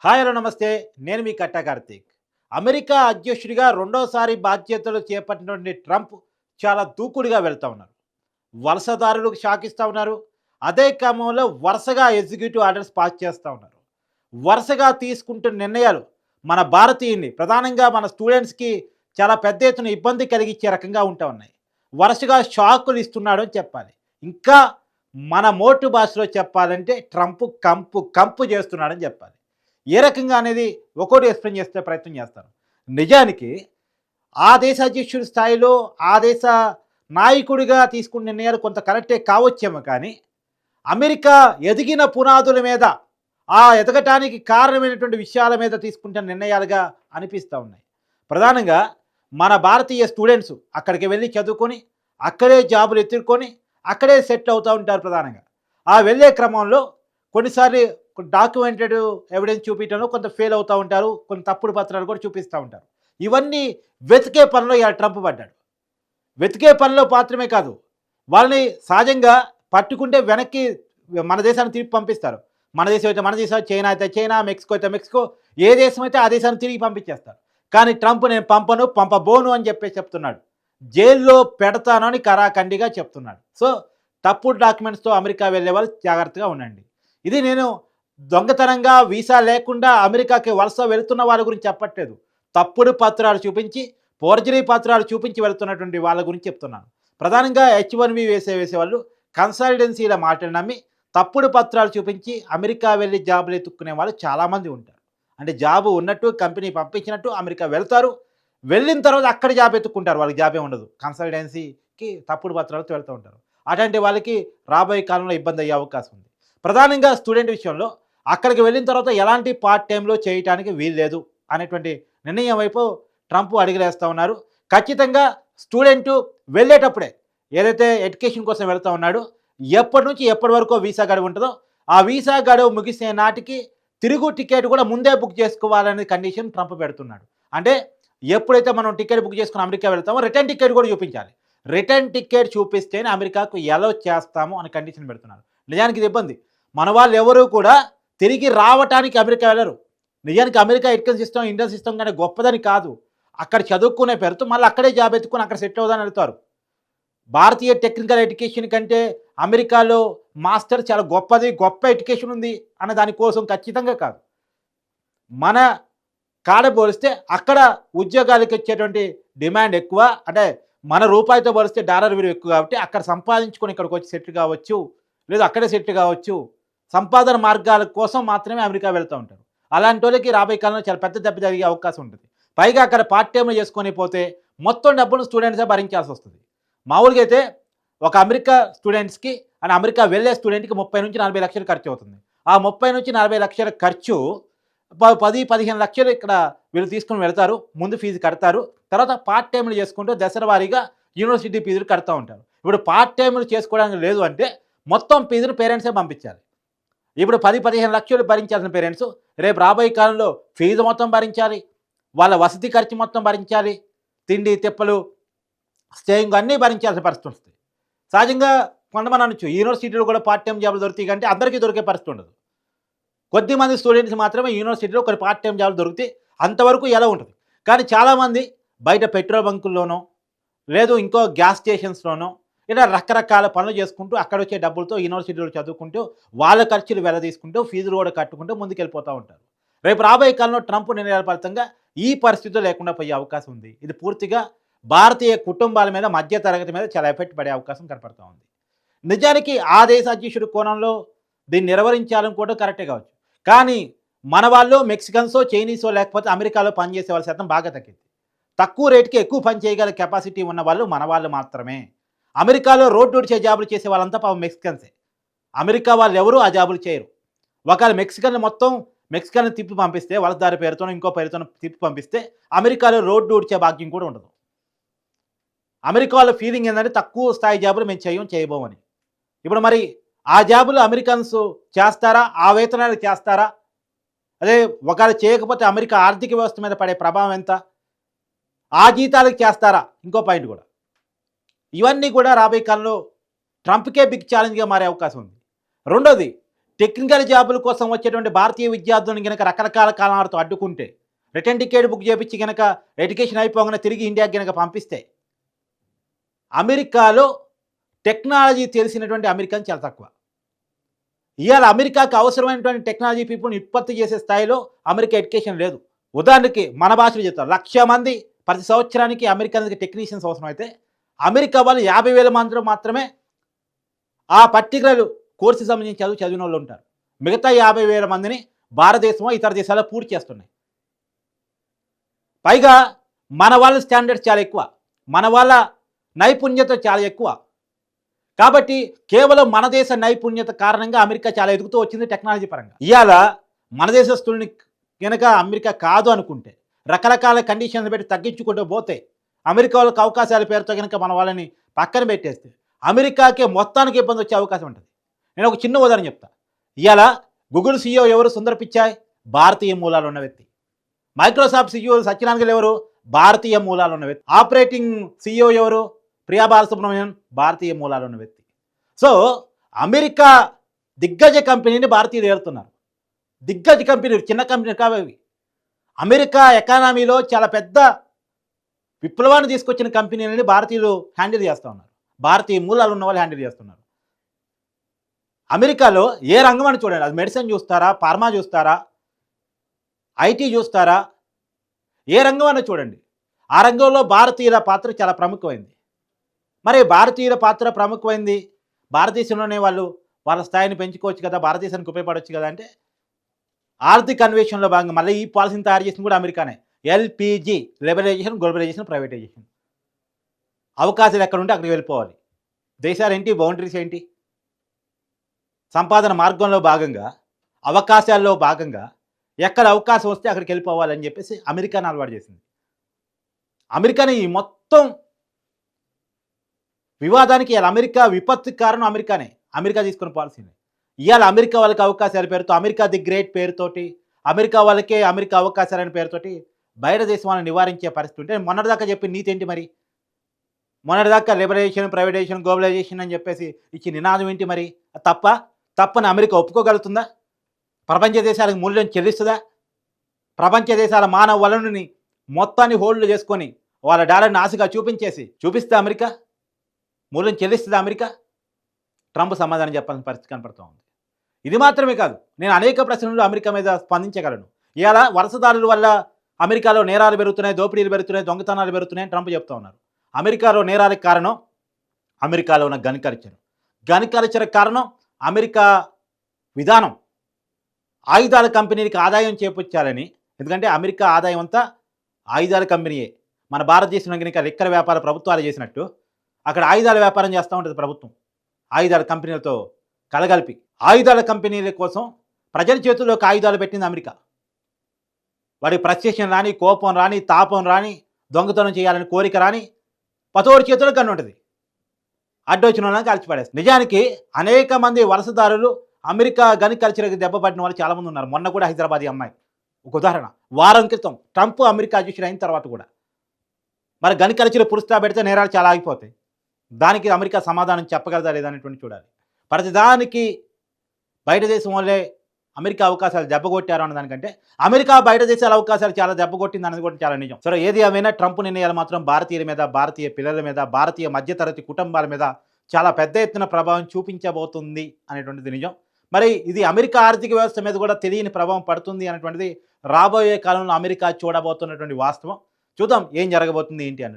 Hi hello నమస్తే. నేను మీ కట్టా Karthik. America అధ్యక్షుడిగా రెండోసారి బాధ్యతలు చేపట్టినటువంటి ట్రంప్ చాలా దూకుడుగా వెళ్తా ఉన్నారు. వలసదారులకు షాక్ ఇస్తా ఉన్నారు. అదే క్రమంలో వరుసగా ఎగ్జిక్యూటివ్ ఆర్డర్స్ పాస్ చేస్తా ఉన్నారు. వరుసగా తీసుకుంటున్న నిర్ణయాలు మన భారతీయుల్ని ప్రధానంగా మన స్టూడెంట్స్‌కి చాలా పెద్ద ఎత్తున ఇబ్బంది కలిగించే రకంగా ఉంటా ఉన్నాయి. వరుసగా షాకులు ఇస్తున్నాడు అని చెప్పాలి. ఇంకా మన మోటు భాషలో చెప్పాలంటే ట్రంప్ కంపు కంపు చేస్తున్నాడని చెప్పాలి. ఏ రకంగా అనేది ఒక్కోటి ఎక్స్‌ప్లెయిన్ చేసే ప్రయత్నం చేస్తాను. నిజానికి ఆ దేశ అధ్యక్షుడి స్థాయిలో, ఆ దేశ నాయకుడిగా తీసుకున్న నిర్ణయాలు కొంత కరెక్టే కావచ్చేమో కానీ, అమెరికా ఎదిగిన పునాదుల మీద, ఆ ఎదగటానికి కారణమైనటువంటి విషయాల మీద తీసుకుంటున్న నిర్ణయాలుగా అనిపిస్తా ఉన్నాయి. ప్రధానంగా మన భారతీయ స్టూడెంట్స్ అక్కడికి వెళ్లి చదువుకొని, అక్కడే జాబులు ఎతుక్కొని, అక్కడే సెటిల్ అవుతూ ఉంటారు ప్రధానంగా. ఆ వెళ్ళే క్రమంలో కొన్నిసార్లు డాక్యుమెంటెడ్ ఎవిడెన్స్ చూపించడంలో కొంత ఫెయిల్ అవుతూ ఉంటారు. కొన్ని తప్పుడు పత్రాలు కూడా చూపిస్తూ ఉంటారు. ఇవన్నీ వెతికే పనిలో ఇయాల ట్రంప్ పడ్డాడు. వెతికే పనిలో మాత్రమే కాదు, వాళ్ళని సహజంగా పట్టుకుంటే వెనక్కి మన దేశానికి తిరిగి పంపిస్తారు. మన దేశం అయితే మన దేశం, చైనా అయితే చైనా, మెక్సికో అయితే మెక్సికో, ఏ దేశం అయితే ఆ దేశాన్ని తిరిగి పంపించేస్తారు. కానీ ట్రంప్ నేను పంపను, పంపబోను అని చెప్పేసి చెప్తున్నాడు. జైల్లో పెడతాను అని కరాఖండిగా చెప్తున్నాడు. సో, తప్పుడు డాక్యుమెంట్స్‌తో అమెరికా వెళ్ళే వాళ్ళు జాగ్రత్తగా ఉండండి. ఇది నేను దొంగతనంగా వీసా లేకుండా అమెరికాకి వలస వెళ్తున్న వాళ్ళ గురించి చెప్పట్లేదు. తప్పుడు పత్రాలు చూపించి, ఫోర్జరీ పత్రాలు చూపించి వెళ్తున్నటువంటి వాళ్ళ గురించి చెప్తున్నాను. ప్రధానంగా H1B వేసేవాళ్ళు కన్సల్టెన్సీల మాటలు నమ్మి తప్పుడు పత్రాలు చూపించి అమెరికా వెళ్ళి జాబులు ఎతుక్కునే వాళ్ళు చాలామంది ఉంటారు. అంటే జాబు ఉన్నట్టు కంపెనీ పంపించినట్టు అమెరికా వెళ్తారు. వెళ్ళిన తర్వాత అక్కడ జాబ్ ఎతుక్కుంటారు. వాళ్ళకి జాబే ఉండదు. కన్సల్టెన్సీకి తప్పుడు పత్రాలతో వెళ్తూ ఉంటారు. అటువంటి వాళ్ళకి రాబోయే కాలంలో ఇబ్బంది అయ్యే అవకాశం ఉంది. ప్రధానంగా స్టూడెంట్ విషయంలో అక్కడికి వెళ్ళిన తర్వాత ఎలాంటి పార్ట్ టైంలో చేయటానికి వీల్లేదు అనేటువంటి నిర్ణయం వైపు ట్రంప్ అడుగులేస్తూ ఉన్నారు. ఖచ్చితంగా స్టూడెంటు వెళ్ళేటప్పుడే ఏదైతే ఎడ్యుకేషన్ కోసం వెళ్తా ఉన్నాడో ఎప్పటి నుంచి ఎప్పటి వరకు వీసా గడువు ఉంటుందో ఆ వీసా గడువు ముగిసే నాటికి తిరుగు టికెట్ కూడా ముందే బుక్ చేసుకోవాలనే కండిషన్ ట్రంప్ పెడుతున్నాడు. అంటే ఎప్పుడైతే మనం టికెట్ బుక్ చేసుకుని అమెరికా వెళ్తామో రిటర్న్ టికెట్ కూడా చూపించాలి. రిటర్న్ టికెట్ చూపిస్తేనే అమెరికాకు ఎలో చేస్తాము అని కండిషన్ పెడుతున్నారు. నిజానికి ఇది ఇబ్బంది. మన వాళ్ళు ఎవరు కూడా తిరిగి రావటానికి అమెరికా వెళ్ళరు. నిజానికి America education system Indian system కంటే గొప్పదని కాదు. అక్కడ చదువుకునే పేరుతో మళ్ళీ అక్కడే జాబ్ ఎత్తుకొని అక్కడ సెటిల్ అవుదాని వెళ్తారు. భారతీయ టెక్నికల్ ఎడ్యుకేషన్ కంటే అమెరికాలో మాస్టర్ చాలా గొప్పది, గొప్ప ఎడ్యుకేషన్ ఉంది అన్న దానికోసం ఖచ్చితంగా కాదు. మన కాడ పోలిస్తే అక్కడ ఉద్యోగాలకు ఇచ్చేటువంటి డిమాండ్ ఎక్కువ. అంటే మన రూపాయితో పోలిస్తే డాలర్ విలువ ఎక్కువ కాబట్టి అక్కడ సంపాదించుకొని ఇక్కడికి వచ్చి సెటిల్ కావచ్చు, లేదా అక్కడే సెటిల్ కావచ్చు. సంపాదన మార్గాల కోసం మాత్రమే అమెరికా వెళ్తూ ఉంటారు. అలాంటి వాళ్ళకి రాబోయే కాలంలో చాలా పెద్ద దెబ్బ జరిగే అవకాశం ఉంటుంది. పైగా అక్కడ పార్ట్ టైమ్‌లో చేసుకొని పోతే మొత్తం డబ్బును స్టూడెంట్సే భరించాల్సి వస్తుంది. మామూలుగా అయితే ఒక అమెరికా స్టూడెంట్స్‌కి అండ్ అమెరికా వెళ్ళే స్టూడెంట్‌కి 30-40 లక్షలు ఖర్చు అవుతుంది. ఆ 30-40 లక్షల ఖర్చు 10-15 లక్షలు ఇక్కడ వీళ్ళు తీసుకొని వెళ్తారు. ముందు ఫీజు కడతారు. తర్వాత పార్ట్ టైమ్‌లు చేసుకుంటూ దశల వారీగా యూనివర్సిటీ ఫీజులు కడతా ఉంటారు. ఇప్పుడు పార్ట్ టైమ్‌లు చేసుకోవడానికి లేదు అంటే మొత్తం ఫీజును పేరెంట్సే పంపించాలి. ఇప్పుడు 10-15 లక్షలు భరించాల్సిన పేరెంట్స్ రేపు రాబోయే కాలంలో ఫీజు మొత్తం భరించాలి. వాళ్ళ వసతి ఖర్చు మొత్తం భరించాలి. తిండి, తిప్పలు, స్టేయింగ్ అన్నీ భరించాల్సిన పరిస్థితి వస్తుంది. సహజంగా కొంతమంది అనొచ్చు యూనివర్సిటీలో కూడా పార్ట్ టైమ్ జాబ్‌లు దొరుకుతాయి అంటే అందరికీ దొరికే పరిస్థితి ఉండదు. కొద్దిమంది స్టూడెంట్స్ మాత్రమే యూనివర్సిటీలో కొన్ని పార్ట్ టైమ్ జాబ్‌లు దొరికితే అంతవరకు ఎలా ఉంటుంది. కానీ చాలామంది బయట పెట్రోల్ బంకుల్లోనో, లేదు ఇంకో గ్యాస్ స్టేషన్స్‌లోనో ఇలా రకరకాల పనులు చేసుకుంటూ అక్కడొచ్చే డబ్బులతో యూనివర్సిటీలో చదువుకుంటూ, వాళ్ళ ఖర్చులు వెల్లదీసుకుంటూ, ఫీజులు కూడా కట్టుకుంటూ ముందుకెళ్ళిపోతా ఉంటారు. రేపు రాబోయే కాలంలో ట్రంప్ నిర్ణయాల ఫలితంగా ఈ పరిస్థితులు లేకుండా పోయే అవకాశం ఉంది. ఇది పూర్తిగా భారతీయ కుటుంబాల మీద, మధ్య తరగతి మీద చాలా ఎఫెక్ట్ పడే అవకాశం కనపడతా ఉంది. నిజానికి ఆ దేశ అధ్యక్షుడి కోణంలో దీన్ని నిర్వహించాలనుకోవడం కరెక్టే కావచ్చు. కానీ మన వాళ్ళు మెక్సికన్సో, చైనీసో లేకపోతే అమెరికాలో పనిచేసే వాళ్ళ శాతం బాగా తగ్గింది. తక్కువ రేట్‌కి ఎక్కువ పని చేయగల కెపాసిటీ ఉన్న వాళ్ళు మన వాళ్ళు మాత్రమే. అమెరికాలో రోడ్డు ఊడ్చే జాబులు చేసే వాళ్ళంతా పాపం మెక్సికన్సే. అమెరికా వాళ్ళెవరూ ఆ జాబులు చేయరు. ఒకవేళ మెక్సికన్‌ని తిప్పి పంపిస్తే వలసదారి పేరుతోనో, ఇంకో పేరుతోనో తిప్పి పంపిస్తే అమెరికాలో రోడ్డు ఊడ్చే భాగ్యం కూడా ఉండదు. అమెరికా వాళ్ళ ఫీలింగ్ ఏందంటే తక్కువ స్థాయి జాబులు మేము చేయబోమని. ఇప్పుడు మరి ఆ జాబులు అమెరికన్స్ చేస్తారా? ఆ వేతనాలు చేస్తారా? అదే ఒకవేళ చేయకపోతే అమెరికా ఆర్థిక వ్యవస్థ మీద పడే ప్రభావం ఎంత? ఆ జీతాలకు చేస్తారా? ఇంకో పాయింట్ కూడా. ఇవన్నీ కూడా రాబోయే కాలంలో ట్రంప్‌కే బిగ్ ఛాలెంజ్‌గా మారే అవకాశం ఉంది. రెండోది టెక్నికల్ జాబుల కోసం వచ్చేటువంటి భారతీయ విద్యార్థులను గనక రకరకాల కారణాలతో అడ్డుకుంటే, రిటర్న్ టికెట్ బుక్ చేపించి గనక ఎడ్యుకేషన్ అయిపోగానే తిరిగి ఇండియాకి గనక పంపిస్తే, అమెరికాలో టెక్నాలజీ తెలిసినటువంటి అమెరికన్ చాలా తక్కువ. ఇవాళ అమెరికాకు అవసరమైనటువంటి టెక్నాలజీ పీపుల్ని ఉత్పత్తి చేసే స్థాయిలో అమెరికా ఎడ్యుకేషన్ లేదు. ఉదాహరణకి మన భాషలో చెప్తారు, 1,00,000 మంది ప్రతి సంవత్సరానికి అమెరికన్స్‌కి టెక్నీషియన్స్ అవసరమైతే, అమెరికా వాళ్ళు 50,000 మందిలో మాత్రమే ఆ పర్టిక్యులర్ కోర్స్‌కి సంబంధించి చదివినోళ్ళు ఉంటారు. మిగతా 50,000 మందిని భారతదేశమో, ఇతర దేశాల్లో పూర్తి చేస్తున్నాయి. పైగా మన వాళ్ళ స్టాండర్డ్స్ చాలా ఎక్కువ. మన వాళ్ళ నైపుణ్యత చాలా ఎక్కువ. కాబట్టి కేవలం మన దేశ నైపుణ్యత కారణంగా అమెరికా చాలా ఎదుగుతూ వచ్చింది టెక్నాలజీ పరంగా. ఇవాళ మన దేశస్తుల్ని గనక అమెరికా కాదు అనుకుంటే, రకరకాల కండిషన్లు పెట్టి తగ్గించుకుంటూ పోతే, అమెరికా వాళ్ళకి అవకాశాల పేరుతో గనక మన వాళ్ళని పక్కన పెట్టేస్తే, అమెరికాకే మొత్తానికి ఇబ్బంది వచ్చే అవకాశం ఉంటుంది. నేను ఒక చిన్న ఉదాహరణ చెప్తా. ఇవాళ గూగుల్ సీఈఓ ఎవరు? సుందర్ పిచాయ్, భారతీయ మూలాలు ఉన్న వ్యక్తి. మైక్రోసాఫ్ట్ సీఈఓ సత్యనారాయణ ఎవరు? భారతీయ మూలాలు ఉన్న వ్యక్తి. ఆపరేటింగ్ సీఈఓ ఎవరు? ప్రియా బాలసుబ్రమణ్యం, భారతీయ మూలాలు ఉన్న వ్యక్తి. సో అమెరికా దిగ్గజ కంపెనీని భారతీయులు ఏరుతున్నారు. దిగ్గజ కంపెనీలు, చిన్న కంపెనీలు కావు. అమెరికా ఎకానమీలో చాలా పెద్ద విప్లవాన్ని తీసుకొచ్చిన కంపెనీలని భారతీయులు హ్యాండిల్ చేస్తూ ఉన్నారు. భారతీయ మూలాలు ఉన్న వాళ్ళు హ్యాండిల్ చేస్తున్నారు. అమెరికాలో ఏ రంగం అని చూడండి, అది మెడిసిన్ చూస్తారా, ఫార్మా చూస్తారా, ఐటీ చూస్తారా, ఏ రంగం అన్నా చూడండి, ఆ రంగంలో భారతీయుల పాత్ర చాలా ప్రముఖమైంది. మరి భారతీయుల పాత్ర ప్రముఖమైంది, భారతదేశంలోనే వాళ్ళు వాళ్ళ స్థాయిని పెంచుకోవచ్చు కదా, భారతదేశానికి ఉపయోగపడవచ్చు కదా అంటే, ఆర్థిక అన్వేషణలో భాగంగా మళ్ళీ ఈ పాలసీని తయారు చేసింది కూడా అమెరికానే. LPG, liberalisation, globalisation, privatisation. అవకాశాలు ఎక్కడ ఉంటే అక్కడికి వెళ్ళిపోవాలి. దేశాలు ఏంటి, బౌండరీస్ ఏంటి, సంపాదన మార్గంలో భాగంగా, అవకాశాల్లో భాగంగా ఎక్కడ అవకాశం వస్తే అక్కడికి వెళ్ళిపోవాలని చెప్పేసి అమెరికాని అలవాటు చేసింది. అమెరికాని ఈ మొత్తం వివాదానికి అమెరికా విపత్తుకి కారణం అమెరికానే. అమెరికా తీసుకున్న పాలసీని. ఇవాళ అమెరికా వాళ్ళకి అవకాశాల పేరుతో, అమెరికా ది గ్రేట్ పేరుతోటి, అమెరికా వాళ్ళకే అమెరికా అవకాశాలనే పేరుతోటి బయట దేశం వాళ్ళని నివారించే పరిస్థితి ఉంటే, మొన్నటిదాకా చెప్పిన నీతి ఏంటి మరి? మొన్నటిదాకా లిబరలైజేషన్, ప్రైవేటైజేషన్, గ్లోబలైజేషన్ అని చెప్పేసి ఇచ్చి నినాదం ఏంటి మరి? తప్పని అమెరికా ఒప్పుకోగలుగుతుందా? ప్రపంచ దేశాలకు మూల్యం చెల్లిస్తుందా? ప్రపంచ దేశాల మానవ వనరుని మొత్తాన్ని హోల్డ్ చేసుకొని వాళ్ళ డాలర్ని ఆశగా చూపిస్తే అమెరికా మూల్యం చెల్లిస్తుందా? అమెరికా? ట్రంప్ సమాధానం చెప్పాల్సిన పరిస్థితి కనపడుతూ ఉంది. ఇది మాత్రమే కాదు, నేను అనేక ప్రశ్నలు అమెరికా మీద స్పందించగలను. ఇవాళ వలసదారుల వల్ల అమెరికాలో నేరాలు పెరుగుతున్నాయి, దోపిడీలు పెరుగుతున్నాయి, దొంగతనాలు పెరుగుతున్నాయని ట్రంప్ చెప్తా ఉన్నారు. అమెరికాలో నేరాలకు కారణం అమెరికాలో ఉన్న గన్ కల్చర్. గన్ కల్చర్ కారణం అమెరికా విధానం. ఆయుధాల కంపెనీకి ఆదాయం చేకూర్చాలని, ఎందుకంటే అమెరికా ఆదాయం అంతా ఆయుధాల కంపెనీయే. మన భారతదేశంలో కనుక లిక్కర్ వ్యాపార ప్రభుత్వాలు చేసినట్టు అక్కడ ఆయుధాల వ్యాపారం చేస్తూ ఉంటుంది ప్రభుత్వం. ఆయుధాల కంపెనీలతో కలగలిపి ఆయుధాల కంపెనీల కోసం ప్రజల చేతుల్లోకి ఆయుధాలు పెట్టింది అమెరికా. వాడి ఫ్రస్ట్రేషన్ రాని, కోపం రాని, తాపం రాని, దొంగతనం చేయాలని కోరిక రాని, పతోడి చేతుల్లో గన్ను ఉంటుంది. అడ్డొచ్చిన వాళ్ళని కాల్చిపడేస్తుంది. నిజానికి అనేక మంది వలసదారులు అమెరికా గన్ కల్చర్కి దెబ్బపడిన వాళ్ళు చాలామంది ఉన్నారు. మొన్న కూడా హైదరాబాదీ అమ్మాయి ఒక ఉదాహరణ. వారం క్రితం ట్రంప్ అమెరికా అధ్యక్షుడు అయిన తర్వాత కూడా మరి గన్ కల్చర్ పురుస్తా పెడితే నేరాలు చాలా ఆగిపోతాయి. దానికి అమెరికా సమాధానం చెప్పగలదా లేదా అనేటువంటి చూడాలి. ప్రతిదానికి బయట దేశం వాళ్ళే అమెరికా అవకాశాలు దెబ్బకొట్టారు అన్న దానికంటే అమెరికా బయట దేశాల అవకాశాలు చాలా దెబ్బకొట్టింది అనేది కూడా చాలా నిజం. సరే, ఏది ఏమైనా ట్రంప్ నిర్ణయాలు మాత్రం భారతీయుల మీద, భారతీయ పిల్లల మీద, భారతీయ మధ్యతరగతి కుటుంబాల మీద చాలా పెద్ద ఎత్తున ప్రభావం చూపించబోతుంది అనేటువంటిది నిజం. మరి ఇది అమెరికా ఆర్థిక వ్యవస్థ మీద కూడా తెలియని ప్రభావం పడుతుంది అనేటువంటిది రాబోయే కాలంలో అమెరికా చూడబోతున్నటువంటి వాస్తవం. చూద్దాం ఏం జరగబోతుంది ఏంటి అన్నట్టు.